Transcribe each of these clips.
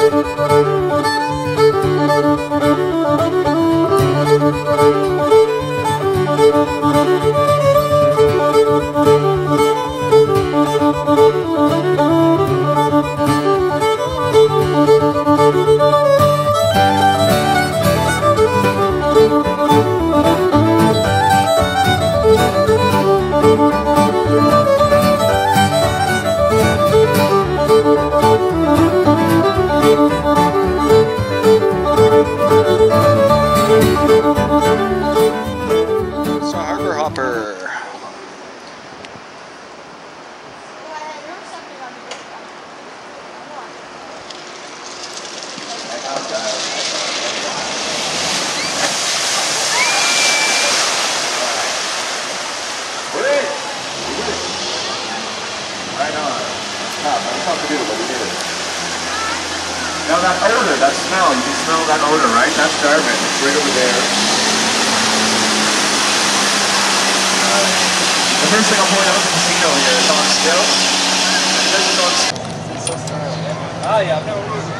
Harbour. Right on. That's tough to do, but we did it. Now that odor, that smell, you can smell that odor, right? That's garbage. It's right over there. The first thing I'll point out is the casino here. It's on still. This is on still. It's so stylish. Ah, yeah, I've never used it.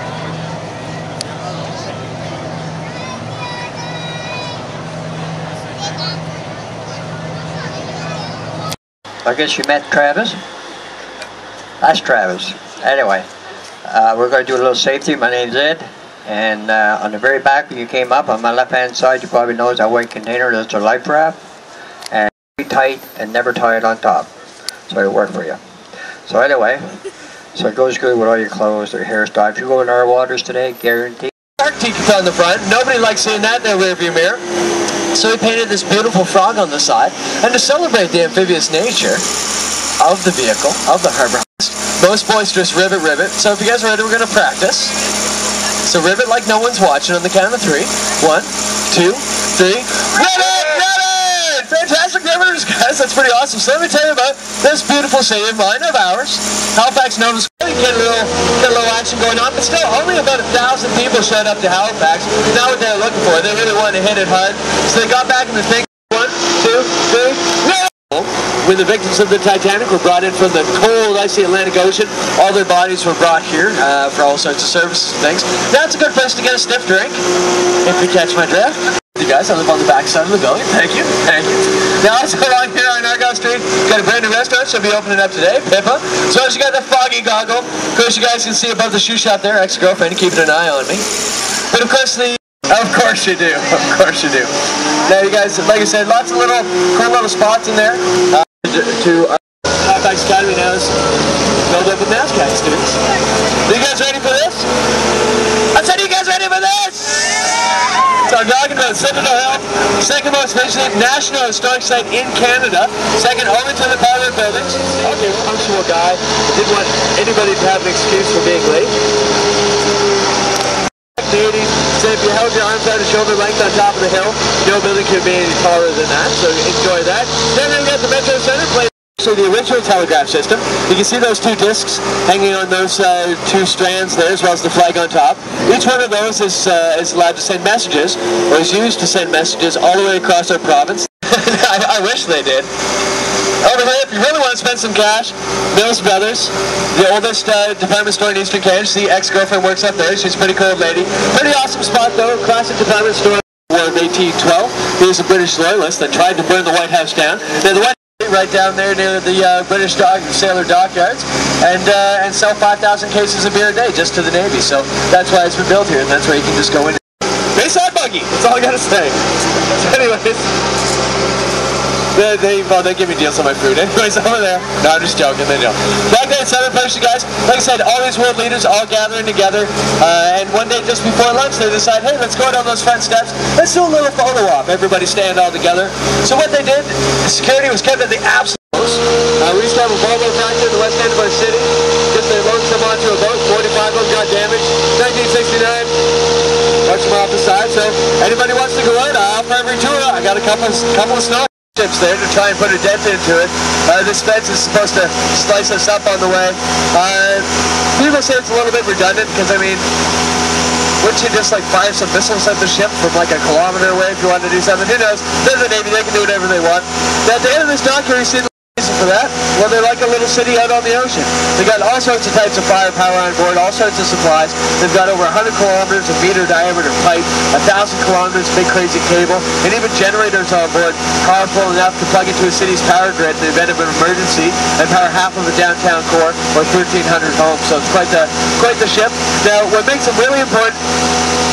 I guess you met Travis? That's Travis. Anyway, we're going to do a little safety. My name's Ed. And on the very back when you came up, on my left-hand side, you probably noticed that white container. That's a life raft. And be tight and never tie it on top. So it'll work for you. So anyway, so it goes good with all your clothes or hairstyle. If you go in our waters today, guaranteed. Arctic on the front. Nobody likes seeing that in their rearview mirror. So we painted this beautiful frog on the side. And to celebrate the amphibious nature of the vehicle, of the Harbour, most boisterous rivet, rivet. So if you guys are ready, we're going to practice. So rivet like no one's watching on the count of 3. 1, 2, 3. Rivet! Rivet! Fantastic riveters, guys. That's pretty awesome. So let me tell you about this beautiful city of mine, of ours. Halifax, Nova Scotia. Get a little action going on, but still only about 1,000 people showed up to Halifax. Not what they were looking for. They really wanted to hit it hard. So they got back in the thing. 1, 2, 3. No! When the victims of the Titanic were brought in from the cold, icy Atlantic Ocean, all their bodies were brought here for all sorts of services and things. That's a good place to get a stiff drink, if you catch my drift. You guys, I live on the back side of the building. Thank you. Thank you. Now, also along here on Argyle Street, got a brand new restaurant. She'll be opening up today, Pippa. So as you got the foggy goggle, of course you guys can see above the shoe shop there, ex-girlfriend keeping an eye on me. But of course of course you do. Of course you do. Now you guys, like I said, lots of little cool little spots in there. Halifax Academy now is filled up with NASCAR students. Are you guys ready for this? I said, are you guys ready for this? So I'm talking about Citadel Hill, second most visited National Historic Site in Canada, second only to the Parliament buildings. Okay, functional guy. Didn't want anybody to have an excuse for being late. The 80s, so if you held your arms out at shoulder length on top of the hill, no building could be any taller than that, so enjoy that. Then we got the Metro Center place. So the original telegraph system, you can see those 2 discs hanging on those 2 strands there, as well as the flag on top. Each one of those is allowed to send messages, or is used to send messages all the way across our province. I wish they did. Over here, if you really want to spend some cash, Mills Brothers, the oldest department store in Eastern Canada. See, ex-girlfriend works up there. She's a pretty cool lady. Pretty awesome spot, though. Classic department store. War of 1812. He was a British loyalist that tried to burn the White House down. Now, the White right down there near the British sailor dockyards, and sell 5,000 cases of beer a day just to the Navy. So that's why it's been built here, and that's where you can just go in. Bayside buggy. That's all I gotta say. So anyways, they give me deals on my food. Anyways, over there. No, I'm just joking. They don't. Back there at Southern Place, you guys. Like I said, all these world leaders all gathering together, and one day just before lunch, they decide, hey, let's go down those front steps. Let's do a little photo op. Everybody stand all together. So what they did, security was kept at the absolute most. We used to have a Volvo factory in the west end of our city. Just they loaded some onto a boat. 45 of them got damaged. 1969. Watch them off the side. So anybody wants to go out, I'll offer every tour. I got a couple of snow ships there to try and put a dent into it. This fence is supposed to slice us up on the way. People say it's a little bit redundant because, I mean, wouldn't you just like fire some missiles at the ship from like a kilometer away if you wanted to do something? Who knows? They're the Navy, they can do whatever they want. Now, at the end of this documentary, you see the for that? Well, they're like a little city out on the ocean. They got all sorts of types of firepower on board, all sorts of supplies. They've got over 100 kilometers of meter diameter pipe, 1,000 kilometers big crazy cable, and even generators on board, powerful enough to plug into a city's power grid in the event of an emergency and power half of the downtown core or 1,300 homes. So it's quite the ship. Now, what makes them really important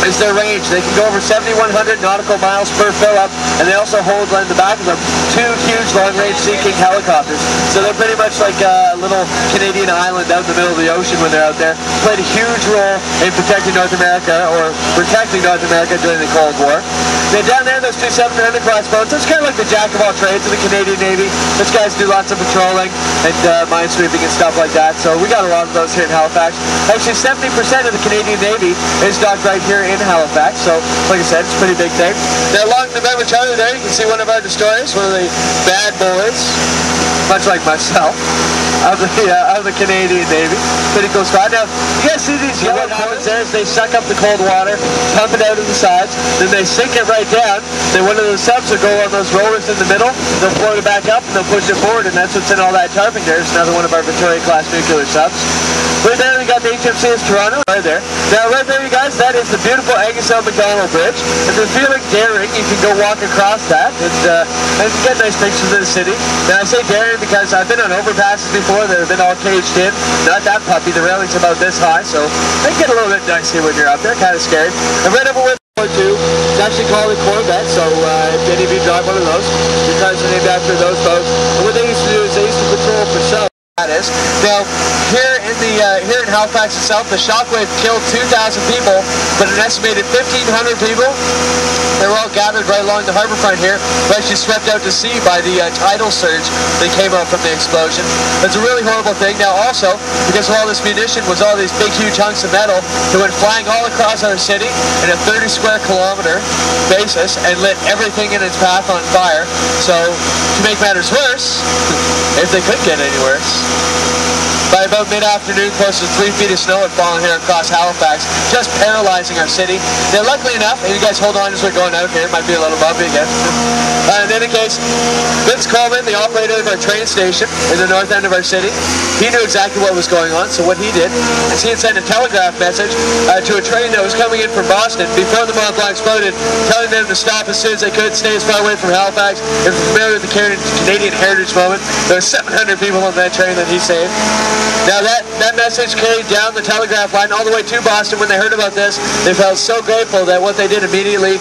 is their range. They can go over 7,100 nautical miles per fill-up, and they also hold in the back of them 2 huge long-range Sea King helicopters. So they're pretty much like a little Canadian island out in the middle of the ocean when they're out there. Played a huge role in protecting North America, or protecting North America during the Cold War. Then down there, those 2 700 class boats, it's kind of like the jack of all trades of the Canadian Navy. Those guys do lots of patrolling and minesweeping and stuff like that. So we got a lot of those here in Halifax. Actually, 70% of the Canadian Navy is docked right here in Halifax. So, like I said, it's a pretty big thing. Now, along the November Charter there, you can see one of our destroyers, one of the bad boys, much like myself, of the Canadian Navy. Pretty cool spot. Now, you guys see these yellow cords there? They suck up the cold water, pump it out of the sides, then they sink it right down. Then one of the subs will go on those rollers in the middle, they'll float it back up, and they'll push it forward, and that's what's in all that tarping there. It's another one of our Victoria-class nuclear subs. Right there, we got the HMCS Toronto right there. Now, right there, you guys, that is the beautiful Angus L. McDonald Bridge. If you're feeling daring, you can go walk across that, and you can get nice pictures of the city. Now, I say daring because I've been on overpasses before that have been all caged in. Not that puppy, the railing's about this high, so they get a little bit dicey when you're up there, kind of scary. And right over with too, it's actually called a Corvette, so if any of you drive one of those, your cars are named after those boats. And what they used to do is they used to patrol for sub. That is. Now, here in Halifax itself, the shockwave killed 2,000 people, but an estimated 1,500 people, they were all gathered right along the harbour front here, were actually swept out to sea by the tidal surge that came out from the explosion. It's a really horrible thing. Now, also, because of all this munition was all these big, huge hunks of metal that went flying all across our city in a 30 square kilometer basis and lit everything in its path on fire. So, to make matters worse, if they could get any worse, by about mid-afternoon, close to 3 feet of snow had fallen here across Halifax, just paralyzing our city. Now, luckily enough, and you guys hold on as we're going out here, it might be a little bumpy again. In any case, Vince Coleman, the operator of our train station in the north end of our city, he knew exactly what was going on, so what he did is he had sent a telegraph message to a train that was coming in from Boston before the Mont Blanc exploded, telling them to stop as soon as they could, stay as far away from Halifax. If you're familiar with the Canadian Heritage Moment, there were 700 people on that train that he saved. Now that message carried down the telegraph line all the way to Boston. When they heard about this, they felt so grateful that what they did immediately,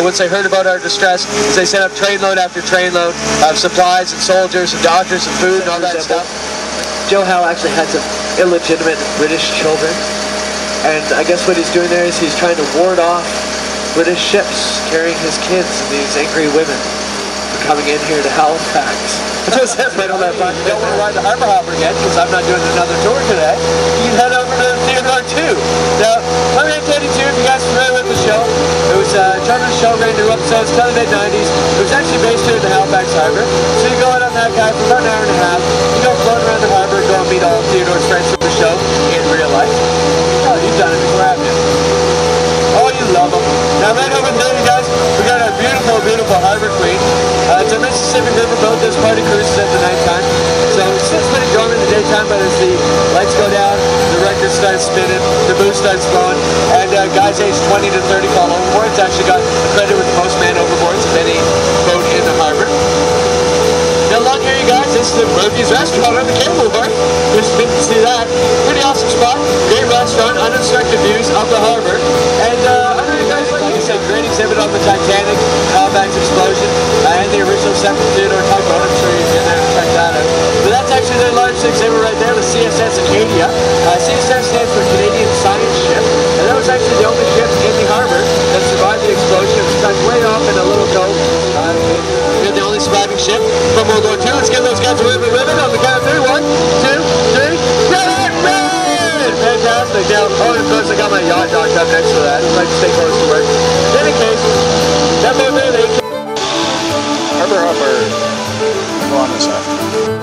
once they heard about our distress, is they sent up trainload after trainload of supplies and soldiers and doctors and food and all that stuff. Joe Howe actually had some illegitimate British children, and I guess what he's doing there is he's trying to ward off British ships carrying his kids and these angry women for coming in here to Halifax. Just right on that front. You don't want to ride the Harbour Hopper again because I'm not doing another tour today. You can head over to Theodore 2. Now, Harbour 82, if you guys are familiar with the show, it was a chartered show, ran new episodes, till the mid-90s. It was actually based here in the Halifax Harbour. So you go out on that guy for about an hour and a half. You go float around the harbour and go and meet all of Theodore's friends from the show in real life. Oh, you've done it before, haven't you? Oh, you love them. Now, right over there, you guys, we got our beautiful, beautiful Harbour Queen. It's a Mississippi River boat. Does party cruises at the nighttime. So it sits pretty dormant in the daytime, but as the lights go down, the record starts spinning, the booze starts flowing, and guys aged 20 to 30 fall overboard. It's actually got credit with the most man overboards of any boat in the harbour. Now, along here, you guys, this is the Murphy's Restaurant on the Cable Bar. Just been to see that. Pretty awesome spot. Great restaurant, unobstructed views of the harbour. And I know you guys, like I said, great exhibit on the Titanic, Halifax explosion, and the original set from Theodore Tugboat. I'm sure you can get there and check that out. But that's actually their largest exhibit right there, the CSS Acadia. CSS stands for Canadian Science Ship, and that was actually the only ship in the harbour that survived the explosion. It was tucked way off in a little cove. We're the only surviving ship from World War II. Let's give those guys a ribbon on the count of 3. 1, 2, 3. Ribbon! Fantastic. Now, oh, and of course, I got my yacht docked up next to that. I like to stay close to work. In any case, that boat there, they Harbour Hopper. Go on this after.